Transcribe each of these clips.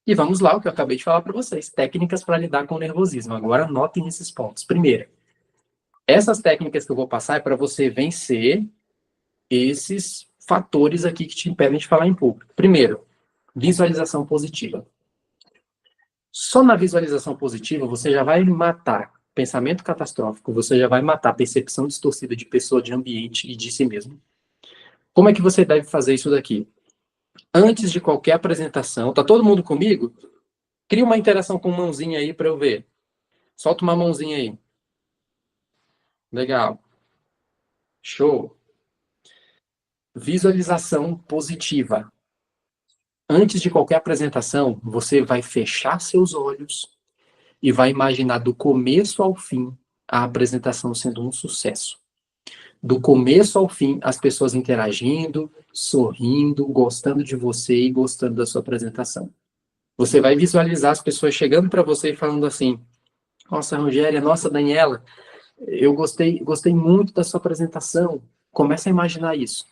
E vamos lá, o que eu acabei de falar para vocês, técnicas para lidar com o nervosismo. Agora anotem esses pontos. Primeiro, essas técnicas que eu vou passar é para você vencer esses fatores aqui que te impedem de falar em público. Primeiro, visualização positiva. Só na visualização positiva você já vai matar pensamento catastrófico, você já vai matar percepção distorcida de pessoa, de ambiente e de si mesmo. Como é que você deve fazer isso daqui? Antes de qualquer apresentação, tá todo mundo comigo? Cria uma interação com mãozinha aí para eu ver. Solta uma mãozinha aí. Legal. Show. Visualização positiva. Antes de qualquer apresentação, você vai fechar seus olhos e vai imaginar do começo ao fim a apresentação sendo um sucesso. Do começo ao fim, as pessoas interagindo, sorrindo, gostando de você e gostando da sua apresentação. Você vai visualizar as pessoas chegando para você e falando assim: nossa, Rogéria, nossa, Daniela, eu gostei muito da sua apresentação. Começa a imaginar isso.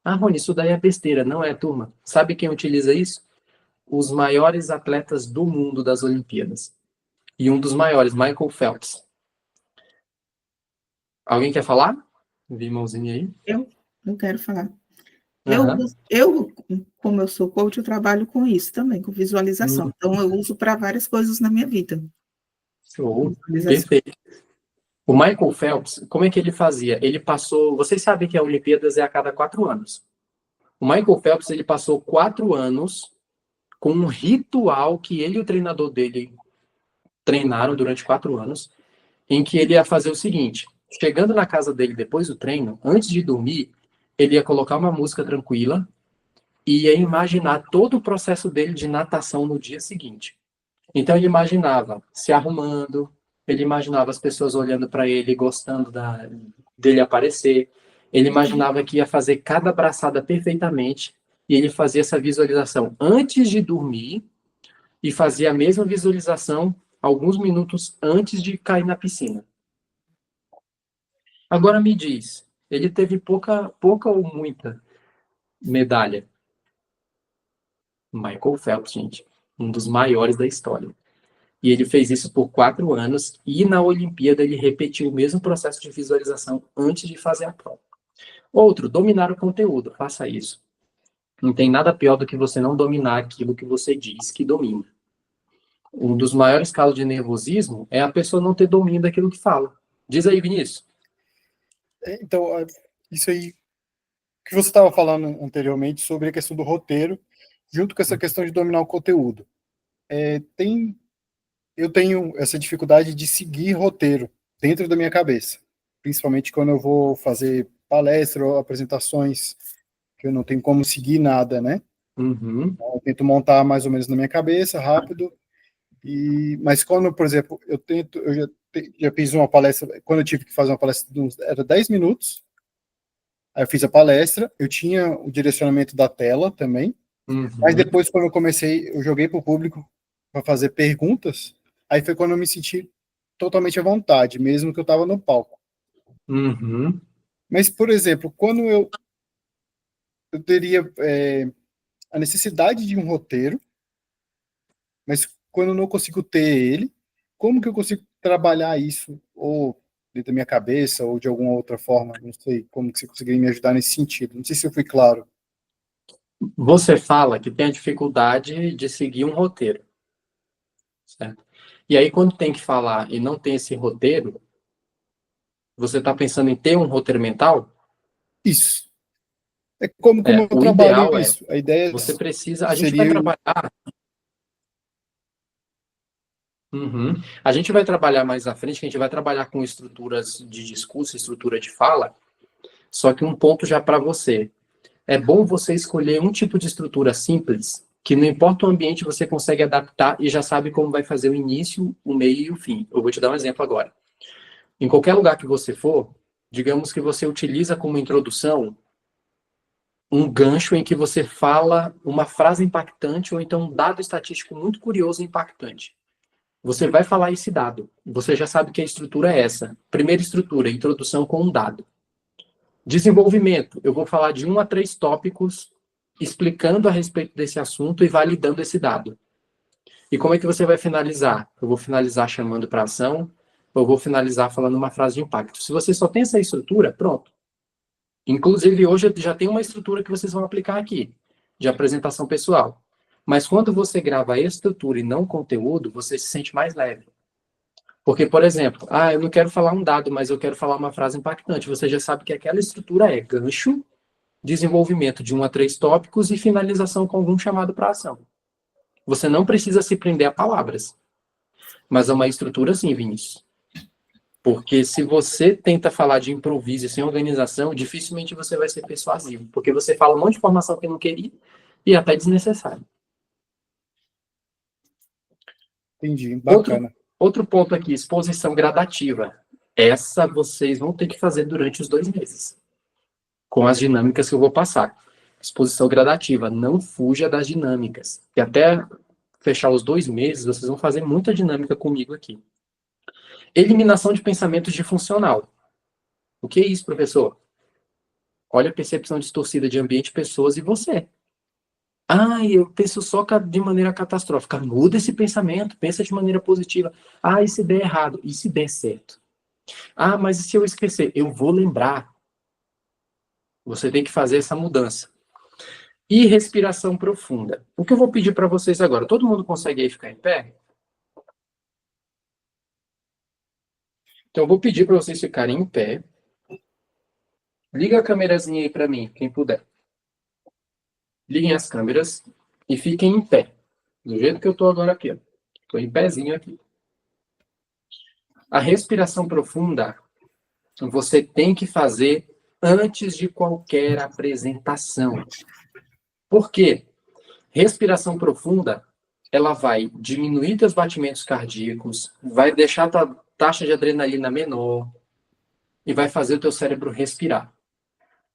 Ah, Rony, isso daí é besteira, não é, turma? Sabe quem utiliza isso? Os maiores atletas do mundo das Olimpíadas. E um dos maiores, Michael Phelps. Alguém quer falar? Vi mãozinha aí. Eu quero falar. Uhum. Eu, como eu sou coach, eu trabalho com isso também, com visualização. Então, eu uso para várias coisas na minha vida. Show. Perfeito. O Michael Phelps, como é que ele fazia? Ele passou... Vocês sabem que a Olimpíadas é a cada 4 anos. O Michael Phelps, ele passou 4 anos com um ritual que ele e o treinador dele treinaram durante 4 anos, em que ele ia fazer o seguinte: chegando na casa dele depois do treino, antes de dormir, ele ia colocar uma música tranquila e ia imaginar todo o processo dele de natação no dia seguinte. Então ele imaginava se arrumando, ele imaginava as pessoas olhando para ele, gostando dele aparecer, ele imaginava que ia fazer cada braçada perfeitamente, e ele fazia essa visualização antes de dormir e fazia a mesma visualização alguns minutos antes de cair na piscina. Agora me diz, ele teve pouca ou muita medalha? Michael Phelps, gente, um dos maiores da história. E ele fez isso por 4 anos, e na Olimpíada ele repetiu o mesmo processo de visualização antes de fazer a prova. Outro, dominar o conteúdo, faça isso. Não tem nada pior do que você não dominar aquilo que você diz que domina. Um dos maiores casos de nervosismo é a pessoa não ter domínio daquilo que fala. Diz aí, Vinícius. Então, isso aí que você estava falando anteriormente sobre a questão do roteiro, junto com essa questão de dominar o conteúdo. Eu tenho essa dificuldade de seguir roteiro dentro da minha cabeça, principalmente quando eu vou fazer palestra ou apresentações que eu não tenho como seguir nada, né? Uhum. Eu tento montar mais ou menos na minha cabeça, rápido, mas quando, por exemplo, eu já fiz uma palestra, quando eu tive que fazer uma palestra, era 10 minutos, aí eu fiz a palestra, eu tinha o direcionamento da tela também, mas depois, quando eu comecei, eu joguei para o público para fazer perguntas, aí foi quando eu me senti totalmente à vontade, mesmo que eu estava no palco. Uhum. Mas, por exemplo, quando eu teria a necessidade de um roteiro, mas quando eu não consigo ter ele, como que eu consigo trabalhar isso, ou dentro da minha cabeça, ou de alguma outra forma? Não sei como que você conseguiria me ajudar nesse sentido. Não sei se eu fui claro. Você fala que tem a dificuldade de seguir um roteiro, certo? E aí, quando tem que falar e não tem esse roteiro, você está pensando em ter um roteiro mental? Isso. É como eu O trabalho ideal isso. A ideia você precisa... A gente vai seria... trabalhar... Uhum. A gente vai trabalhar mais à frente, que a gente vai trabalhar com estruturas de discurso, estrutura de fala, só que um ponto já para você. É bom você escolher um tipo de estrutura simples, que não importa o ambiente, você consegue adaptar e já sabe como vai fazer o início, o meio e o fim. Eu vou te dar um exemplo agora. Em qualquer lugar que você for, digamos que você utiliza como introdução um gancho em que você fala uma frase impactante ou então um dado estatístico muito curioso e impactante. Você vai falar esse dado. Você já sabe que a estrutura é essa. Primeira estrutura, introdução com um dado. Desenvolvimento. Eu vou falar de 1 a 3 tópicos explicando a respeito desse assunto e validando esse dado. E como é que você vai finalizar? Eu vou finalizar chamando para ação, ou eu vou finalizar falando uma frase de impacto. Se você só tem essa estrutura, pronto. Inclusive, hoje já tem uma estrutura que vocês vão aplicar aqui, de apresentação pessoal. Mas quando você grava a estrutura e não o conteúdo, você se sente mais leve. Porque, por exemplo, eu não quero falar um dado, mas eu quero falar uma frase impactante. Você já sabe que aquela estrutura é gancho, desenvolvimento de 1 a 3 tópicos e finalização com algum chamado para ação. Você não precisa se prender a palavras. Mas é uma estrutura sim, Vinícius. Porque se você tenta falar de improviso sem organização, dificilmente você vai ser persuasivo. Porque você fala um monte de informação que não queria e até desnecessário. Entendi, bacana. Outro ponto aqui, exposição gradativa. Essa vocês vão ter que fazer durante os 2 meses. Com as dinâmicas que eu vou passar. Exposição gradativa, não fuja das dinâmicas. E até fechar os 2 meses, vocês vão fazer muita dinâmica comigo aqui. Eliminação de pensamentos disfuncional. O que é isso, professor? Olha a percepção distorcida de ambiente, pessoas e você. Eu penso só de maneira catastrófica. Muda esse pensamento, pensa de maneira positiva. E se der errado? E se der certo? Mas e se eu esquecer? Eu vou lembrar. Você tem que fazer essa mudança. E respiração profunda. O que eu vou pedir para vocês agora? Todo mundo consegue aí ficar em pé? Então, eu vou pedir para vocês ficarem em pé. Liga a câmerazinha aí para mim, quem puder. Liguem as câmeras e fiquem em pé. Do jeito que eu estou agora aqui. Estou em pezinho aqui. A respiração profunda, você tem que fazer antes de qualquer apresentação. Por quê? Respiração profunda, ela vai diminuir teus batimentos cardíacos, vai deixar tua taxa de adrenalina menor e vai fazer o teu cérebro respirar.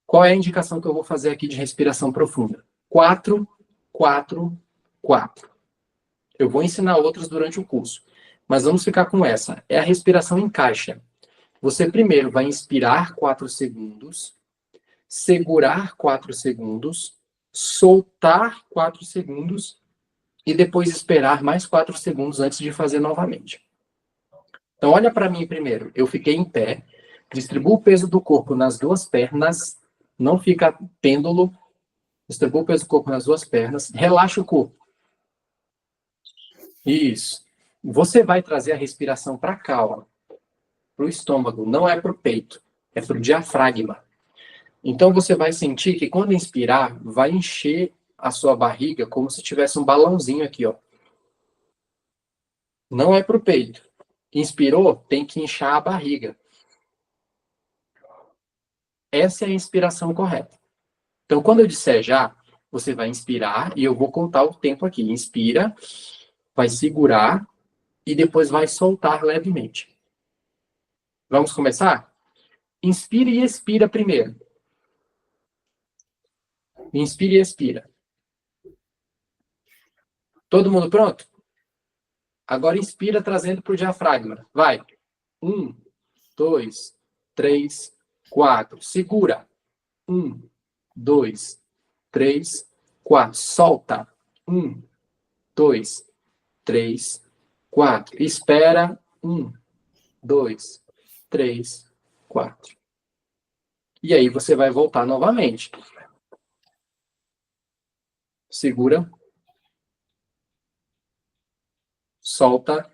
Qual é a indicação que eu vou fazer aqui de respiração profunda? 4, 4, 4. Eu vou ensinar outras durante o curso, mas vamos ficar com essa. É a respiração em caixa. Você primeiro vai inspirar 4 segundos, segurar 4 segundos, soltar 4 segundos e depois esperar mais 4 segundos antes de fazer novamente. Então, olha para mim primeiro. Eu fiquei em pé, distribuo o peso do corpo nas 2 pernas, não fica pêndulo, distribuo o peso do corpo nas 2 pernas, relaxa o corpo. Isso. Você vai trazer a respiração para cá, para o estômago, não é para o peito, é para o diafragma. Então, você vai sentir que quando inspirar, vai encher a sua barriga como se tivesse um balãozinho aqui, ó. Não é para o peito. Inspirou, tem que inchar a barriga. Essa é a inspiração correta. Então, quando eu disser já, você vai inspirar e eu vou contar o tempo aqui. Inspira, vai segurar e depois vai soltar levemente. Vamos começar? Inspira e expira primeiro. Inspira e expira. Todo mundo pronto? Agora inspira trazendo para o diafragma. Vai. 1, 2, 3, 4. Segura. 1, 2, 3, 4. Solta. 1, 2, 3, 4. Espera. 1, 2, 3, 4. E aí você vai voltar novamente. Segura. Solta.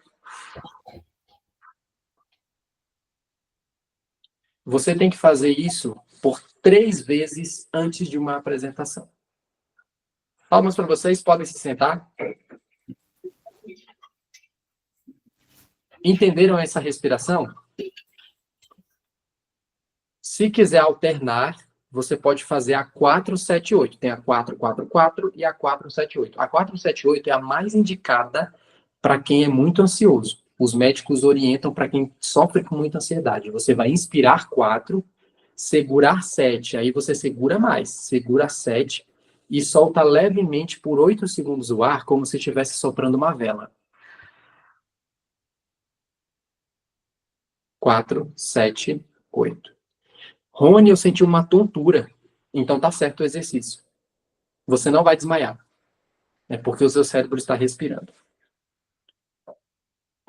Você tem que fazer isso por 3 vezes antes de uma apresentação. Palmas para vocês, podem se sentar. Entenderam essa respiração? Se quiser alternar, você pode fazer a 4-7-8. Tem a 4-4-4 e a 4-7-8. A 4-7-8 é a mais indicada para quem é muito ansioso. Os médicos orientam para quem sofre com muita ansiedade. Você vai inspirar 4, segurar 7, aí você segura mais, segura 7 e solta levemente por 8 segundos o ar, como se estivesse soprando uma vela. 4, 7, 8. Rony, eu senti uma tontura. Então tá certo o exercício. Você não vai desmaiar. É porque o seu cérebro está respirando.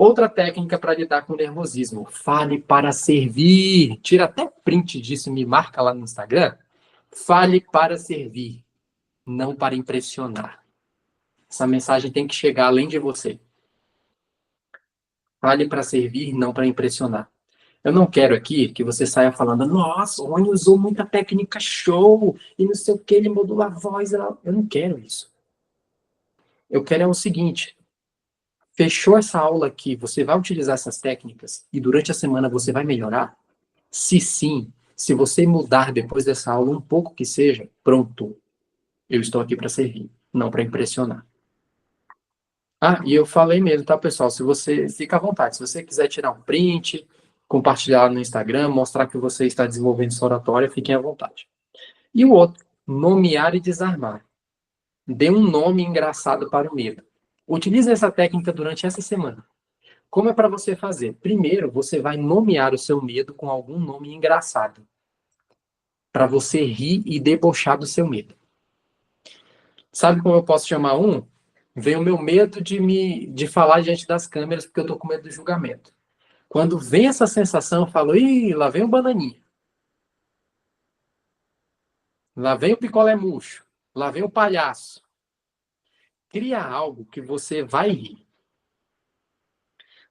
Outra técnica para lidar com o nervosismo. Fale para servir. Tira até print disso e me marca lá no Instagram. Fale para servir, não para impressionar. Essa mensagem tem que chegar além de você. Fale para servir, não para impressionar. Eu não quero aqui que você saia falando, nossa, o Rony usou muita técnica show, e não sei o que, ele modula a voz. Eu não quero isso. Eu quero é o seguinte, fechou essa aula aqui, você vai utilizar essas técnicas e durante a semana você vai melhorar? Se sim, se você mudar depois dessa aula um pouco que seja, pronto. Eu estou aqui para servir, não para impressionar. Ah, e eu falei mesmo, tá, pessoal? Se você fica à vontade, se você quiser tirar um print, compartilhar no Instagram, mostrar que você está desenvolvendo sua oratória, fiquem à vontade. E o outro, nomear e desarmar. Dê um nome engraçado para o medo. Utilize essa técnica durante essa semana. Como é para você fazer? Primeiro, você vai nomear o seu medo com algum nome engraçado. Para você rir e debochar do seu medo. Sabe como eu posso chamar um? Vem o meu medo de falar diante das câmeras, porque eu tô com medo do julgamento. Quando vem essa sensação, eu falo, ih, lá vem o bananinha. Lá vem o picolé murcho. Lá vem o palhaço. Cria algo que você vai rir.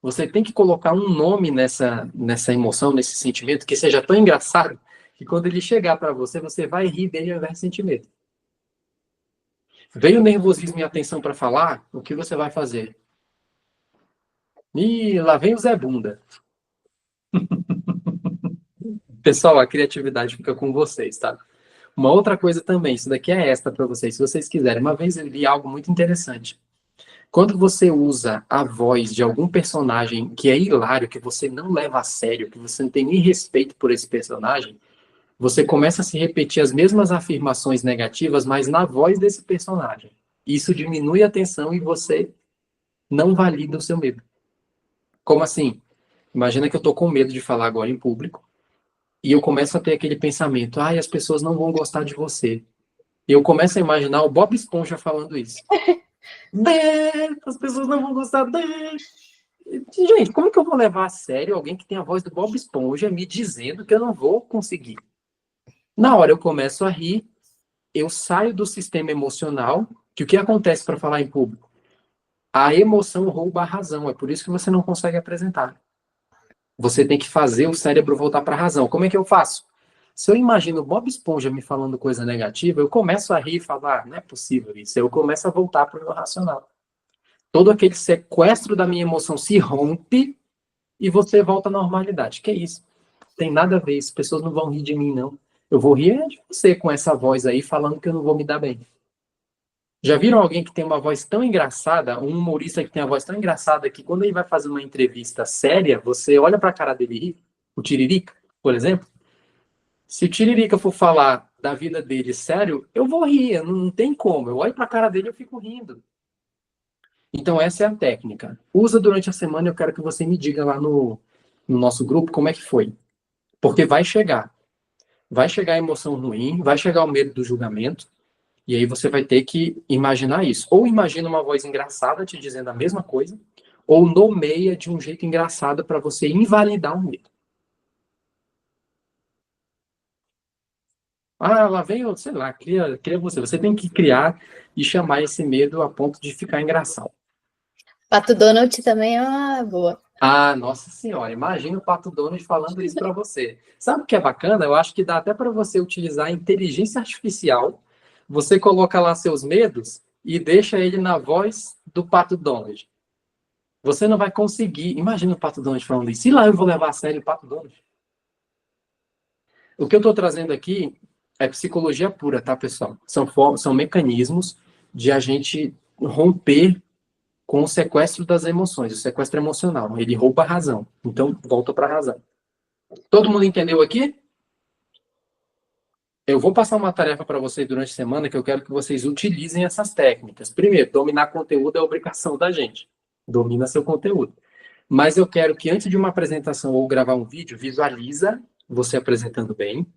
Você tem que colocar um nome nessa emoção, nesse sentimento, que seja tão engraçado, que quando ele chegar para você, você vai rir dele ao invés de sentir medo. Veio o nervosismo e a atenção para falar, o que você vai fazer? Ih, lá vem o Zé Bunda. Pessoal, a criatividade fica com vocês, tá? Uma outra coisa também, isso daqui é extra para vocês, se vocês quiserem. Uma vez eu li algo muito interessante. Quando você usa a voz de algum personagem que é hilário, que você não leva a sério, que você não tem nem respeito por esse personagem, você começa a se repetir as mesmas afirmações negativas, mas na voz desse personagem. Isso diminui a tensão e você não valida o seu medo. Como assim? Imagina que eu tô com medo de falar agora em público e eu começo a ter aquele pensamento, as pessoas não vão gostar de você. E eu começo a imaginar o Bob Esponja falando isso. As pessoas não vão gostar dele. Gente, como que eu vou levar a sério alguém que tem a voz do Bob Esponja me dizendo que eu não vou conseguir? Na hora eu começo a rir, eu saio do sistema emocional, que o que acontece para falar em público? A emoção rouba a razão, é por isso que você não consegue apresentar. Você tem que fazer o cérebro voltar para a razão. Como é que eu faço? Se eu imagino o Bob Esponja me falando coisa negativa, eu começo a rir e falar, não é possível isso. Eu começo a voltar para o meu racional. Todo aquele sequestro da minha emoção se rompe e você volta à normalidade. Que é isso? Tem nada a ver, as pessoas não vão rir de mim, não. Eu vou rir de você com essa voz aí falando que eu não vou me dar bem. Já viram alguém que tem uma voz tão engraçada, um humorista que tem uma voz tão engraçada que quando ele vai fazer uma entrevista séria, você olha para a cara dele e ri? O Tiririca, por exemplo. Se o Tiririca for falar da vida dele sério, eu vou rir, não tem como. Eu olho para a cara dele e eu fico rindo. Então essa é a técnica. Usa durante a semana, eu quero que você me diga lá no nosso grupo como é que foi. Porque vai chegar. Vai chegar a emoção ruim, vai chegar o medo do julgamento, e aí você vai ter que imaginar isso. Ou imagina uma voz engraçada te dizendo a mesma coisa, ou nomeia de um jeito engraçado para você invalidar o medo. Lá vem, sei lá, cria você. Você tem que criar e chamar esse medo a ponto de ficar engraçado. Pato Donald também é uma boa. Nossa senhora, imagina o Pato Donald falando isso para você. Sabe o que é bacana? Eu acho que dá até para você utilizar a inteligência artificial. Você coloca lá seus medos e deixa ele na voz do Pato Donald. Você não vai conseguir. Imagina o Pato Donald falando isso. E lá eu vou levar a sério o Pato Donald. O que eu estou trazendo aqui é psicologia pura, tá, pessoal? São mecanismos de a gente romper com o sequestro das emoções, o sequestro emocional. Ele rouba a razão. Então, volta para a razão. Todo mundo entendeu aqui? Eu vou passar uma tarefa para vocês durante a semana que eu quero que vocês utilizem essas técnicas. Primeiro, dominar conteúdo é obrigação da gente. Domina seu conteúdo. Mas eu quero que antes de uma apresentação ou gravar um vídeo, visualiza você apresentando bem,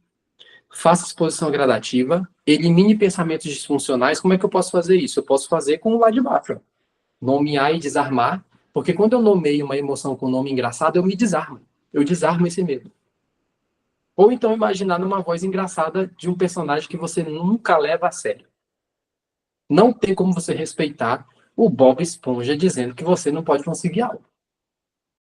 faça exposição gradativa, elimine pensamentos disfuncionais. Como é que eu posso fazer isso? Eu posso fazer com o lá de baixo. Nomear e desarmar Porque quando eu nomeio uma emoção com nome engraçado, eu me desarmo. Eu desarmo esse medo. Ou então imaginar numa voz engraçada de um personagem que você nunca leva a sério. Não tem como você respeitar o Bob Esponja dizendo que você não pode conseguir algo.